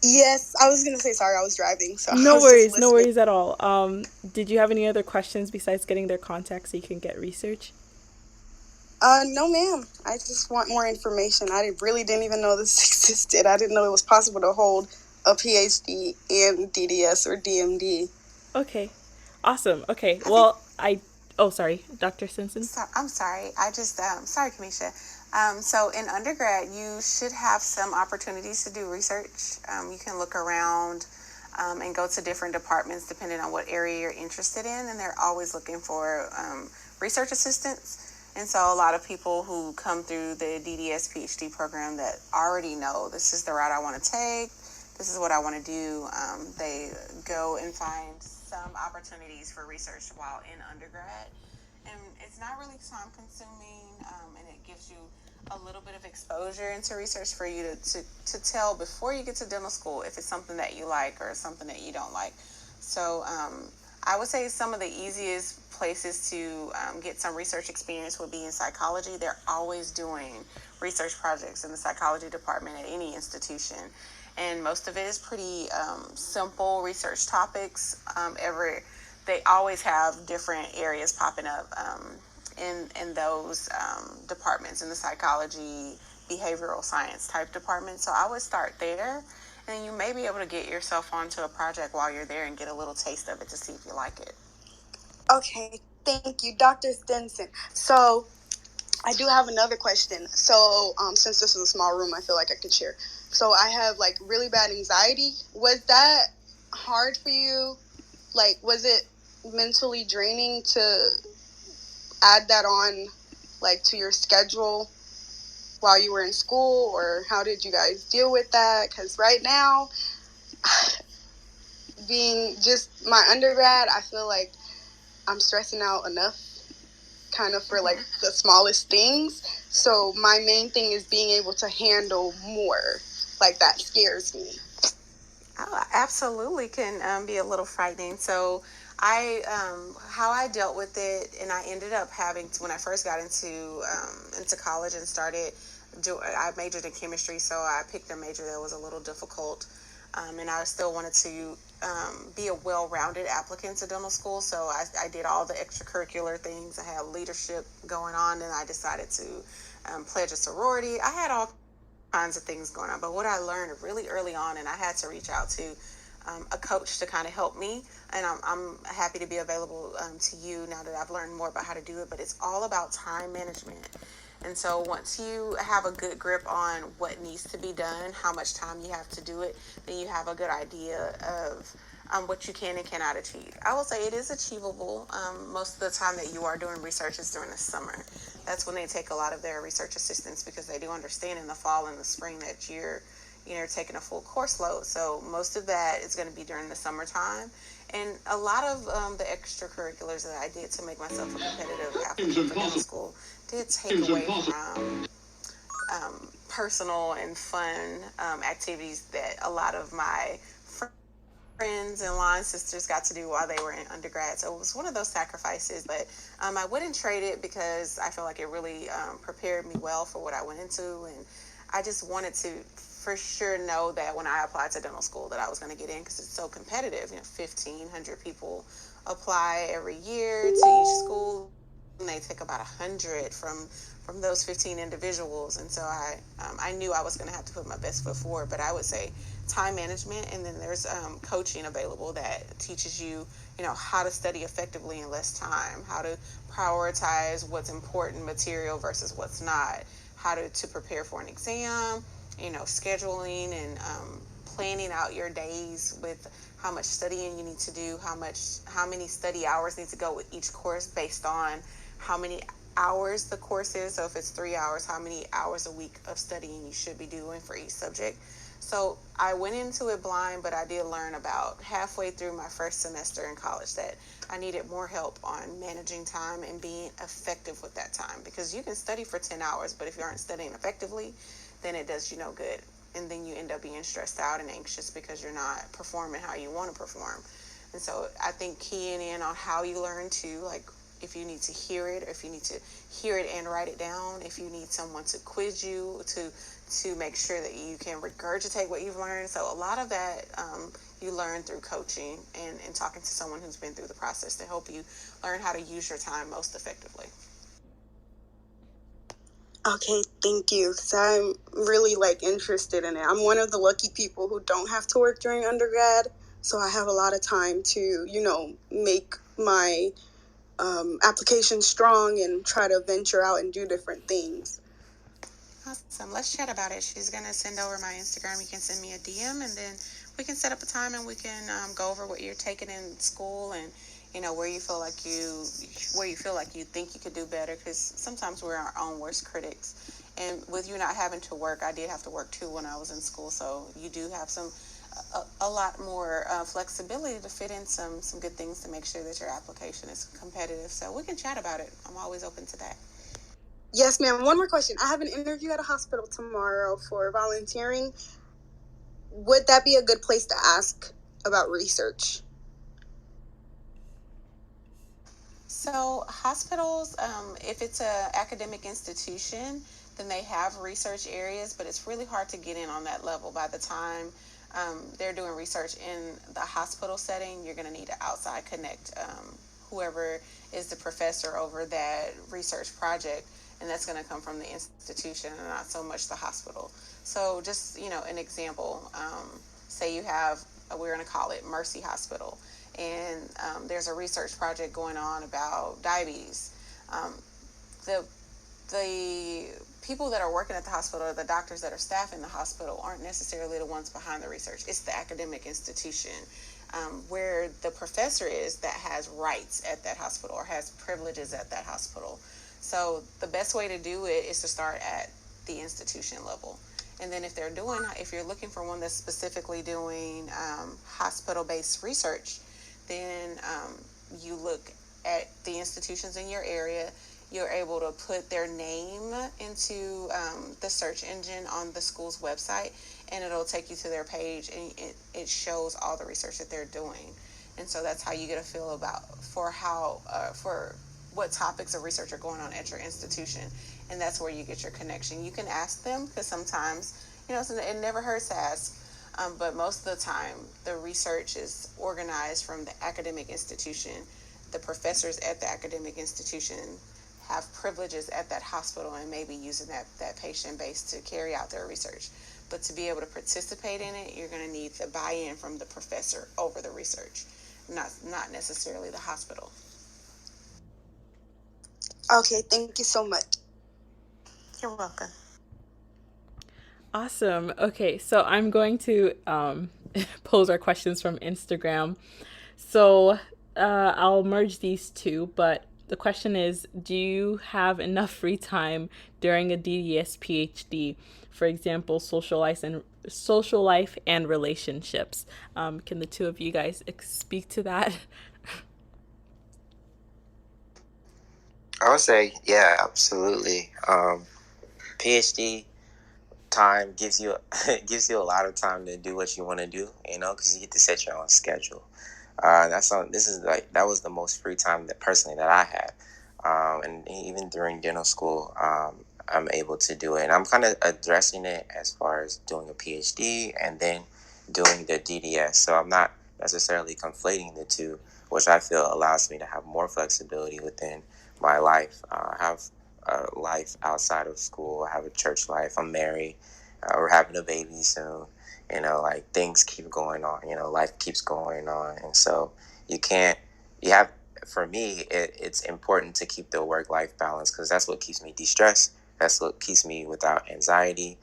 Yes, I was going to say sorry, I was driving, so I No was just worries, no listening. worries at all. Did you have any other questions besides getting their contact so you can get research? No, ma'am. I just want more information. I really didn't even know this existed. I didn't know it was possible to hold a PhD in DDS or DMD. Okay, awesome. Okay, I think. well, oh, sorry, Dr. Simpson. So, I'm sorry. I just sorry, Kamisha. So in undergrad, you should have some opportunities to do research. You can look around and go to different departments depending on what area you're interested in, and they're always looking for research assistants. And so a lot of people who come through the DDS PhD program that already know this is the route I want to take, this is what I want to do, they go and find some opportunities for research while in undergrad. And it's not really time consuming, and it gives you a little bit of exposure into research for you to tell before you get to dental school if it's something that you like or something that you don't like. So I would say some of the easiest places to get some research experience would be in psychology. They're always doing research projects in the psychology department at any institution. And most of it is pretty simple research topics. They always have different areas popping up in those departments, in the psychology, behavioral science type department. So I would start there, and you may be able to get yourself onto a project while you're there and get a little taste of it to see if you like it. Okay, thank you, Dr. Stinson. So I do have another question. So since this is a small room, I feel like I could share. So I have like really bad anxiety. Was that hard for you? Like, was it mentally draining to add that on, like, to your schedule while you were in school, or how did you guys deal with that? Because right now, being just my undergrad, I feel like I'm stressing out enough kind of for like the smallest things. So my main thing is being able to handle more. Like, that scares me. Oh, absolutely can be a little frightening. So how I dealt with it, and I ended up having when I first got into college and started. I majored in chemistry, so I picked a major that was a little difficult, and I still wanted to be a well-rounded applicant to dental school. So I did all the extracurricular things. I had leadership going on, and I decided to pledge a sorority. I had all kinds of things going on. But what I learned really early on, and I had to reach out to a coach to kind of help me. And I'm happy to be available to you now that I've learned more about how to do it. But it's all about time management. And so once you have a good grip on what needs to be done, how much time you have to do it, then you have a good idea of what you can and cannot achieve. I will say it is achievable. Most of the time that you are doing research is during the summer. That's when they take a lot of their research assistants because they do understand in the fall and the spring that you're taking a full course load. So most of that is going to be during the summertime. And a lot of the extracurriculars that I did to make myself a competitive applicant for dental school did take away from personal and fun activities that a lot of my friends and line sisters got to do while they were in undergrad. So it was one of those sacrifices, but I wouldn't trade it because I feel like it really prepared me well for what I went into. And I just wanted to for sure know that when I applied to dental school that I was going to get in because it's so competitive. 1,500 people apply every year to each school, and they take about 100 from those 15 individuals. And so I knew I was going to have to put my best foot forward. But I would say time management, and then there's coaching available that teaches you, how to study effectively in less time, how to prioritize what's important material versus what's not, how to prepare for an exam, scheduling and planning out your days with how much studying you need to do, how many study hours need to go with each course based on how many hours the course is. So if it's 3 hours, how many hours a week of studying you should be doing for each subject. So I went into it blind, but I did learn about halfway through my first semester in college that I needed more help on managing time and being effective with that time. Because you can study for 10 hours, but if you aren't studying effectively, then it does you no good. And then you end up being stressed out and anxious because you're not performing how you want to perform. And so I think keying in on how you learn to, like, if you need to hear it, or if you need to hear it and write it down, if you need someone to quiz you to make sure that you can regurgitate what you've learned. So a lot of that you learn through coaching and talking to someone who's been through the process to help you learn how to use your time most effectively. Okay, thank you, because I'm really interested in it. I'm one of the lucky people who don't have to work during undergrad, so I have a lot of time to, make my application strong and try to venture out and do different things. Awesome. Let's chat about it. She's going to send over my Instagram. You can send me a DM, and then we can set up a time and we can go over what you're taking in school and where you feel like you think you could do better, because sometimes we're our own worst critics. And with you not having to work, I did have to work too when I was in school, so you do have a lot more flexibility to fit in some good things to make sure that your application is competitive. So we can chat about it. I'm always open to that. Yes, ma'am. One more question. I have an interview at a hospital tomorrow for volunteering. Would that be a good place to ask about research? So hospitals, if it's an academic institution, then they have research areas, but it's really hard to get in on that level. By the time they're doing research in the hospital setting, you're going to need to outside connect whoever is the professor over that research project, and that's going to come from the institution and not so much the hospital. So just, an example, say you have, we're going to call it Mercy Hospital, and there's a research project going on about diabetes. The the people that are working at the hospital, or the doctors that are staffing the hospital, aren't necessarily the ones behind the research. It's the academic institution where the professor is that has rights at that hospital or has privileges at that hospital. So the best way to do it is to start at the institution level. And then if you're looking for one that's specifically doing hospital-based research, then you look at the institutions in your area. You're able to put their name into the search engine on the school's website, and it'll take you to their page, and it shows all the research that they're doing. And so that's how you get a feel for what topics of research are going on at your institution. And that's where you get your connection. You can ask them, because sometimes, it never hurts to ask. But most of the time, the research is organized from the academic institution. The professors at the academic institution have privileges at that hospital and maybe using that patient base to carry out their research. But to be able to participate in it, you're going to need the buy-in from the professor over the research, not necessarily the hospital. Okay, thank you so much. You're welcome. Awesome. Okay, so I'm going to pose our questions from Instagram. So I'll merge these two, but the question is, do you have enough free time during a DDS PhD? For example, social life and relationships. Can the two of you guys speak to that? I would say, yeah, absolutely. PhD time gives you gives you a lot of time to do what you want to do, because you get to set your own schedule. That was the most free time that personally that I had, and even during dental school, I'm able to do it. And I'm kind of addressing it as far as doing a PhD and then doing the DDS. So I'm not necessarily conflating the two, which I feel allows me to have more flexibility within my life. I have a life outside of school. I have a church life. I'm married. We're having a baby soon. Like things keep going on. Life keeps going on, and so you can't. You have. For me, it's important to keep the work-life balance, because that's what keeps me de-stressed. That's what keeps me without anxiety.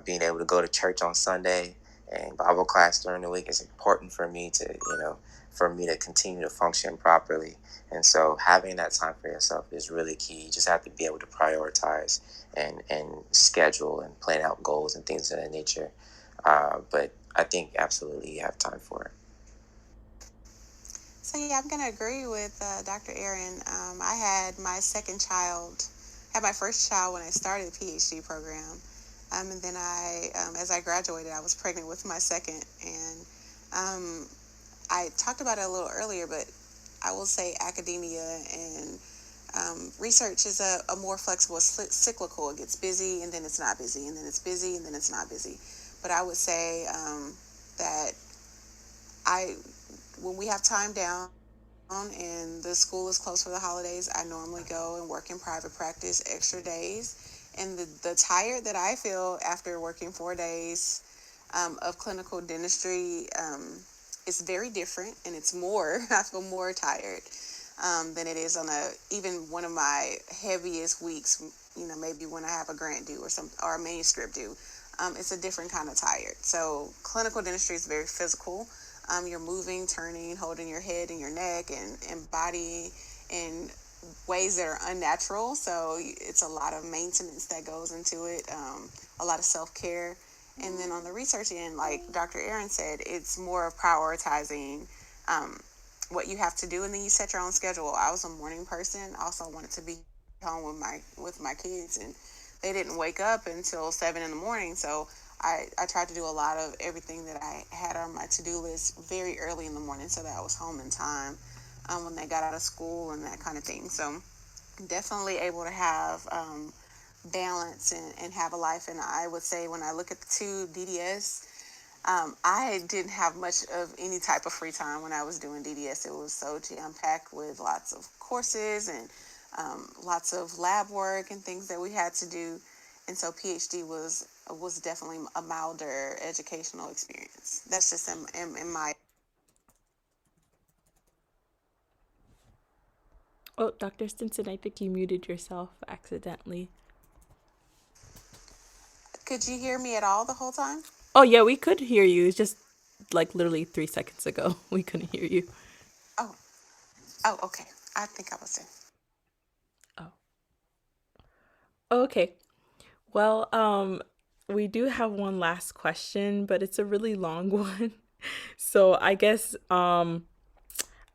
Being able to go to church on Sunday and Bible class during the week is important for me to continue to function properly. And so having that time for yourself is really key. You just have to be able to prioritize and schedule and plan out goals and things of that nature. But I think absolutely you have time for it. So yeah, I'm gonna agree with Dr. Aaron. I had my first child when I started the PhD program, and then as I graduated, I was pregnant with my second. And I talked about it a little earlier, but I will say academia and research is a more flexible, cyclical. It gets busy and then it's not busy, and then it's busy and then it's not busy. But I would say that when we have time down and the school is closed for the holidays, I normally go and work in private practice extra days. And the tired that I feel after working 4 days of clinical dentistry is very different, and it's more, I feel more tired than it is on even one of my heaviest weeks, maybe when I have a grant due or a manuscript due. It's a different kind of tired. So clinical dentistry is very physical. You're moving, turning, holding your head and your neck and body in ways that are unnatural. So it's a lot of maintenance that goes into it, a lot of self-care. And then on the research end, like Dr. Aaron said, it's more of prioritizing what you have to do, and then you set your own schedule. I was a morning person. I also wanted to be home with my kids, and they didn't wake up until 7 in the morning. So I tried to do a lot of everything that I had on my to-do list very early in the morning so that I was home in time when they got out of school and that kind of thing. So definitely able to have balance and have a life. And I would say when I look at the two DDS, I didn't have much of any type of free time when I was doing DDS. It was so jam-packed with lots of courses and lots of lab work and things that we had to do. And so PhD was definitely a milder educational experience. That's just in my... Oh, Dr. Stinson, I think you muted yourself accidentally. Could you hear me at all the whole time? Oh, yeah, we could hear you. It's just like literally 3 seconds ago. We couldn't hear you. Oh, okay. I think I was in. Oh, okay. Well, we do have one last question, but it's a really long one. So I guess I'm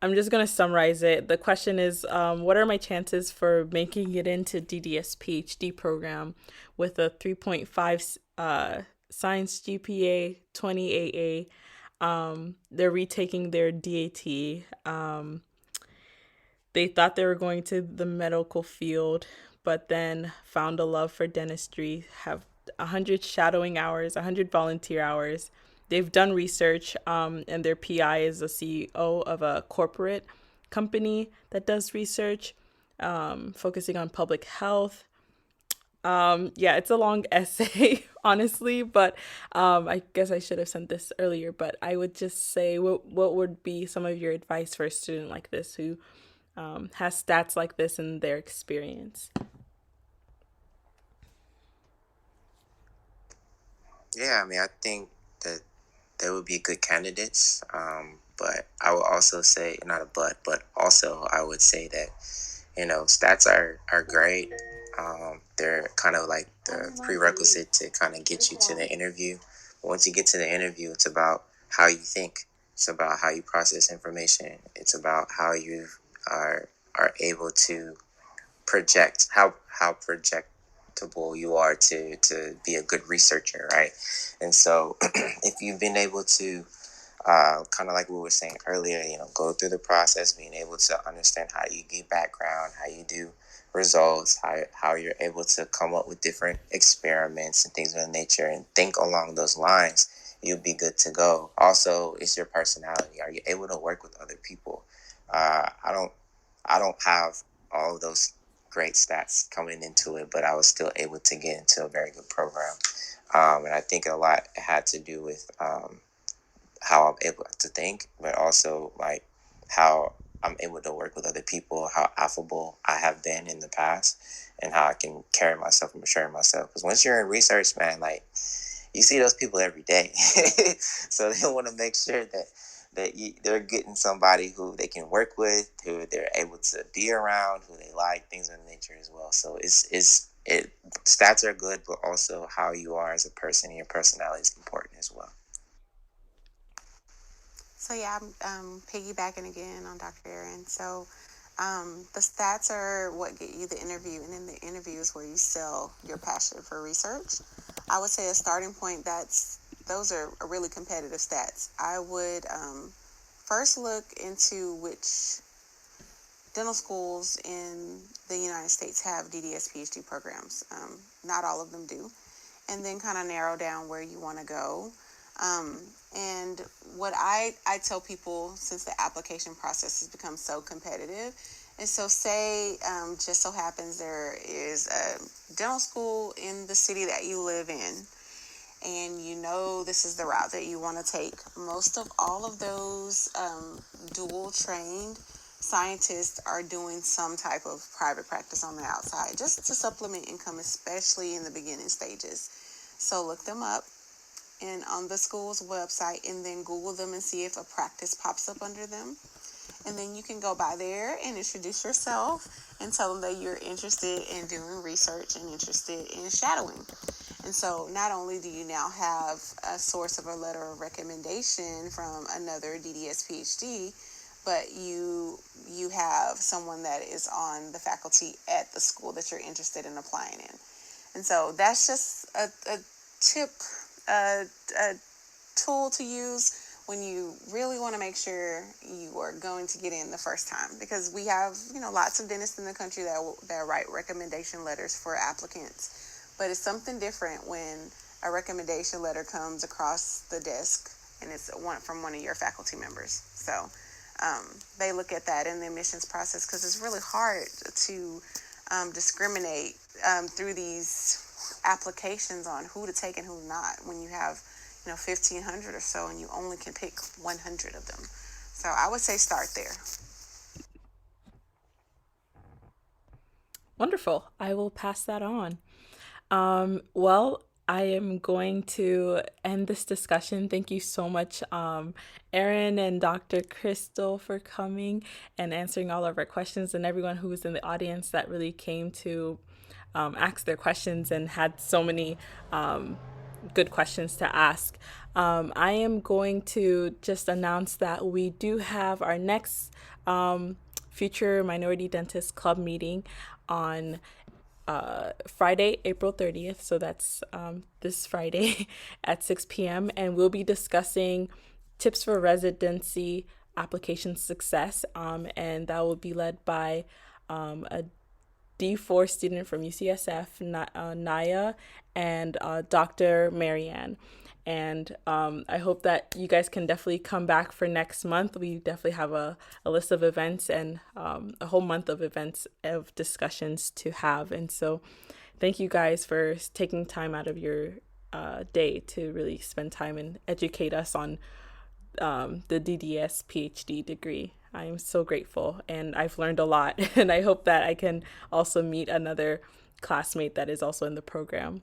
just gonna summarize it. The question is, what are my chances for making it into DDS PhD program with a 3.5 science GPA 20 AA. They're retaking their DAT. They thought they were going to the medical field, but then found a love for dentistry, have 100 shadowing hours, 100 volunteer hours. They've done research, and their PI is a CEO of a corporate company that does research, focusing on public health. Yeah, it's a long essay, honestly, but I guess I should have sent this earlier. But I would just say, what would be some of your advice for a student like this who has stats like this in their experience? Yeah, I mean, I think that they would be good candidates. But I would also say, not a but also I would say that, stats are great. They're kind of like the prerequisite to kind of get you to the interview. But once you get to the interview, it's about how you think. It's about how you process information. It's about how you are able to project, how projectable you are to be a good researcher, right? And so if you've been able to kind of like we were saying earlier, go through the process, being able to understand how you get background, how you do results, how you're able to come up with different experiments and things of that nature, and think along those lines, you'll be good to go. Also, it's your personality. Are you able to work with other people? I don't have all of those great stats coming into it, but I was still able to get into a very good program. And I think a lot had to do with how I'm able to think, but also like how I'm able to work with other people, how affable I have been in the past, and how I can carry myself and mature myself. Because once you're in research, man, like you see those people every day, so they want to make sure that they're getting somebody who they can work with, who they're able to be around, who they like, things of nature as well. So stats are good, but also how you are as a person and your personality is important as well. So yeah, I'm piggybacking again on Dr. Aaron. So the stats are what get you the interview, and in the interview is where you sell your passion for research. I would say a starting point, those are really competitive stats. I would first look into which dental schools in the United States have DDS PhD programs. Not all of them do. And then kind of narrow down where you want to go. And what I tell people, since the application process has become so competitive, and so say just so happens there is a dental school in the city that you live in, and you know this is the route that you want to take. Most of all of those dual trained scientists are doing some type of private practice on the outside just to supplement income, especially in the beginning stages. So look them up and on the school's website, and then Google them and see if a practice pops up under them. And then you can go by there and introduce yourself and tell them that you're interested in doing research and interested in shadowing. And so not only do you now have a source of a letter of recommendation from another DDS PhD, but you have someone that is on the faculty at the school that you're interested in applying in. And so that's just a tip, a tool to use when you really want to make sure you are going to get in the first time, because we have lots of dentists in the country that write recommendation letters for applicants, but it's something different when a recommendation letter comes across the desk and it's from one of your faculty members. So they look at that in the admissions process, because it's really hard to discriminate through these applications on who to take and who not when you have 1,500 or so and you only can pick 100 of them. So I would say start there. Wonderful. I will pass that on. Well, I am going to end this discussion. Thank you so much, Erin and Dr. Crystal, for coming and answering all of our questions, and everyone who was in the audience that really came to ask their questions and had so many good questions to ask. I am going to just announce that we do have our next Future Minority Dentist Club meeting on Friday, April 30th. So that's this Friday at 6 p.m. And we'll be discussing tips for residency application success. And that will be led by a D4 student from UCSF, Naya, and Dr. Marianne. And I hope that you guys can definitely come back for next month. We definitely have a list of events and a whole month of events of discussions to have. And so thank you guys for taking time out of your day to really spend time and educate us on the DDS PhD degree. I am so grateful and I've learned a lot. And I hope that I can also meet another classmate that is also in the program.